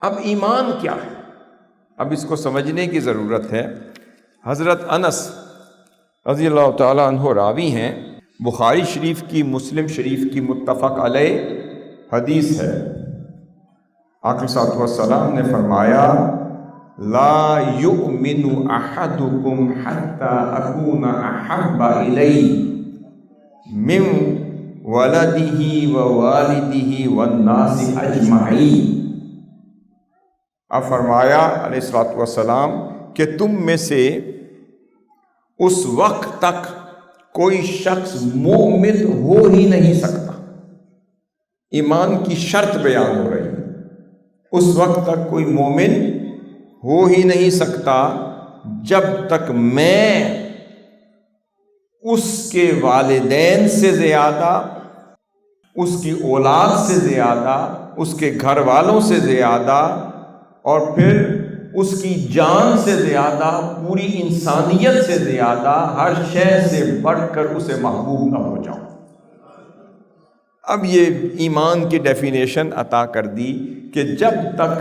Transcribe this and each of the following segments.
اب ایمان کیا ہے؟ اب اس کو سمجھنے کی ضرورت ہے۔ حضرت انس رضی اللہ تعالیٰ عنہ راوی ہیں، بخاری شریف کی، مسلم شریف کی متفق علیہ حدیث ہے۔ آقا صلی اللہ علیہ وسلم نے فرمایا لا یؤمن احدکم حتی اکون احب الیہ من ولدہ ووالدہ والناس اجمعین۔ اب فرمایا علیہ الصلوۃ والسلام کہ تم میں سے اس وقت تک کوئی شخص مومن ہو ہی نہیں سکتا، ایمان کی شرط بیان ہو رہی ہے، اس وقت تک کوئی مومن ہو ہی نہیں سکتا جب تک میں اس کے والدین سے زیادہ، اس کی اولاد سے زیادہ، اس کے گھر والوں سے زیادہ، اور پھر اس کی جان سے زیادہ، پوری انسانیت سے زیادہ، ہر شے سے بڑھ کر اسے محبوب نہ ہو جاؤں۔ اب یہ ایمان کی ڈیفینیشن عطا کر دی کہ جب تک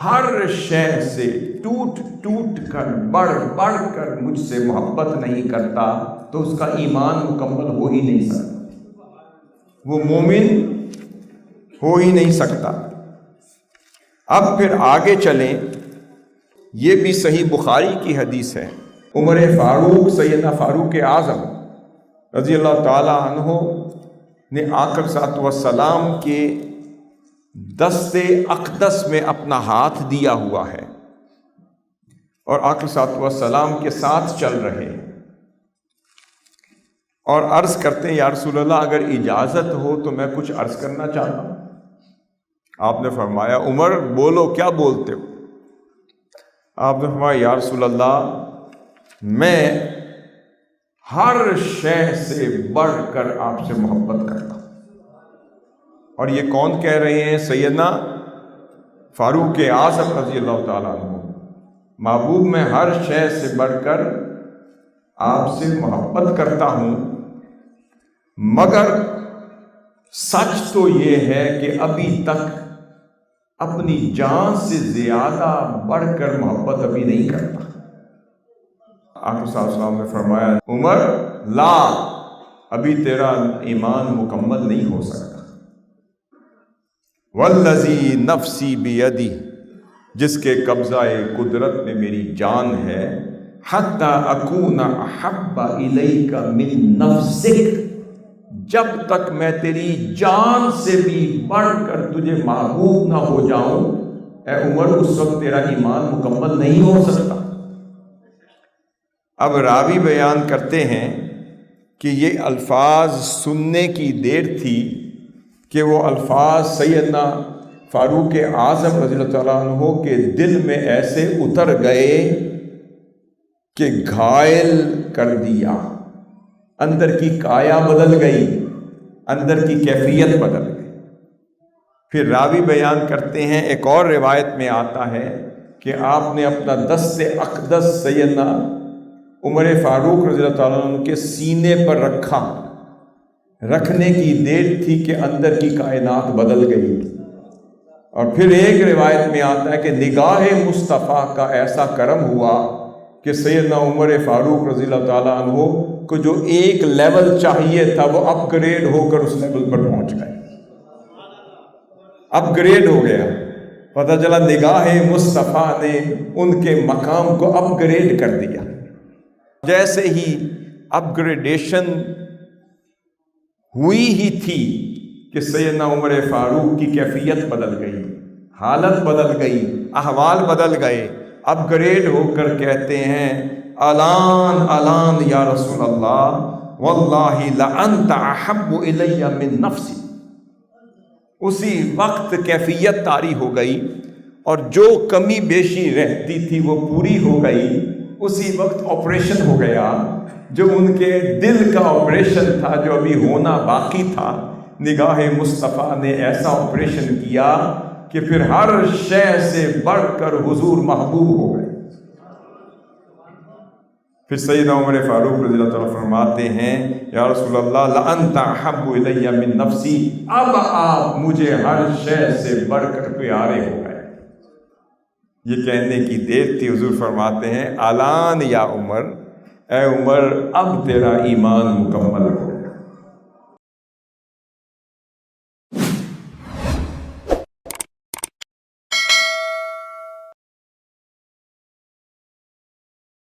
ہر شے سے ٹوٹ ٹوٹ کر، بڑھ بڑھ کر مجھ سے محبت نہیں کرتا تو اس کا ایمان مکمل ہو ہی نہیں سکتا، وہ مومن ہو ہی نہیں سکتا۔ اب پھر آگے چلیں، یہ بھی صحیح بخاری کی حدیث ہے۔ عمر فاروق، سیدنا فاروق اعظم رضی اللہ تعالیٰ عنہ نے آقا صلی اللہ علیہ وسلم کے دست اقدس میں اپنا ہاتھ دیا ہوا ہے اور آقا صلی اللہ علیہ وسلم کے ساتھ چل رہے ہیں اور عرض کرتے ہیں یا رسول اللہ اگر اجازت ہو تو میں کچھ عرض کرنا چاہتا ہوں۔ آپ نے فرمایا عمر بولو، کیا بولتے ہو؟ آپ نے فرمایا یا رسول اللہ میں ہر شے سے بڑھ کر آپ سے محبت کرتا ہوں۔ اور یہ کون کہہ رہے ہیں؟ سیدنا فاروق اعظم رضی اللہ تعالیٰ عنہ۔ محبوب میں ہر شے سے بڑھ کر آپ سے محبت کرتا ہوں، مگر سچ تو یہ ہے کہ ابھی تک اپنی جان سے زیادہ بڑھ کر محبت ابھی نہیں کرتا۔ آقا صلی اللہ علیہ وسلم نے فرمایا عمر لا، ابھی تیرا ایمان مکمل نہیں ہو سکتا۔ والذی نفسی بیدی، جس کے قبضہ قدرت میں میری جان ہے، حتی اکون احب الیک من نفسک، جب تک میں تیری جان سے بھی بڑھ کر تجھے محبوب نہ ہو جاؤں، اے عمر اس وقت تیرا ایمان مکمل نہیں ہو سکتا۔ اب راوی بیان کرتے ہیں کہ یہ الفاظ سننے کی دیر تھی کہ وہ الفاظ سیدنا فاروق اعظم رضی اللہ تعالیٰ عنہ کے دل میں ایسے اتر گئے کہ گھائل کر دیا، اندر کی کایا بدل گئی، اندر کی کیفیت بدل گئی۔ پھر راوی بیان کرتے ہیں، ایک اور روایت میں آتا ہے کہ آپ نے اپنا دست اقدس سیدنا عمر فاروق رضی اللہ تعالیٰ عنہ کے سینے پر رکھا، رکھنے کی دیر تھی کہ اندر کی کائنات بدل گئی۔ اور پھر ایک روایت میں آتا ہے کہ نگاہ مصطفیٰ کا ایسا کرم ہوا کہ سیدنا عمر فاروق رضی اللہ تعالیٰ عنہ کو جو ایک لیول چاہیے تھا وہ اپ گریڈ ہو کر اس لیول پر پہنچ گئے، اپ گریڈ ہو گیا۔ پتہ چلا نگاہ مصطفیٰ نے ان کے مقام کو اپ گریڈ کر دیا۔ جیسے ہی اپ گریڈیشن ہوئی ہی تھی کہ سیدنا عمر فاروق کی کیفیت بدل گئی، حالت بدل گئی، احوال بدل گئے، اپ گریڈ ہو کر کہتے ہیں الان الان یا رسول اللہ واللہ لانت احب الی من نفسی۔ اسی وقت کیفیت طاری ہو گئی اور جو کمی بیشی رہتی تھی وہ پوری ہو گئی۔ اسی وقت آپریشن ہو گیا، جو ان کے دل کا آپریشن تھا جو ابھی ہونا باقی تھا، نگاہ مصطفیٰ نے ایسا آپریشن کیا کہ پھر ہر شے سے بڑھ کر حضور محبوب ہو گئے۔ پھر سیدنا عمر فاروق رضی اللہ تعالیٰ فرماتے ہیں یا رسول اللہ لانت احب الی من نفسی، اب آپ مجھے ہر شے سے بڑھ کر پیارے ہو گئے۔ یہ کہنے کی دیر تھی، حضور فرماتے ہیں الان یا عمر، اے عمر اب تیرا ایمان مکمل ہو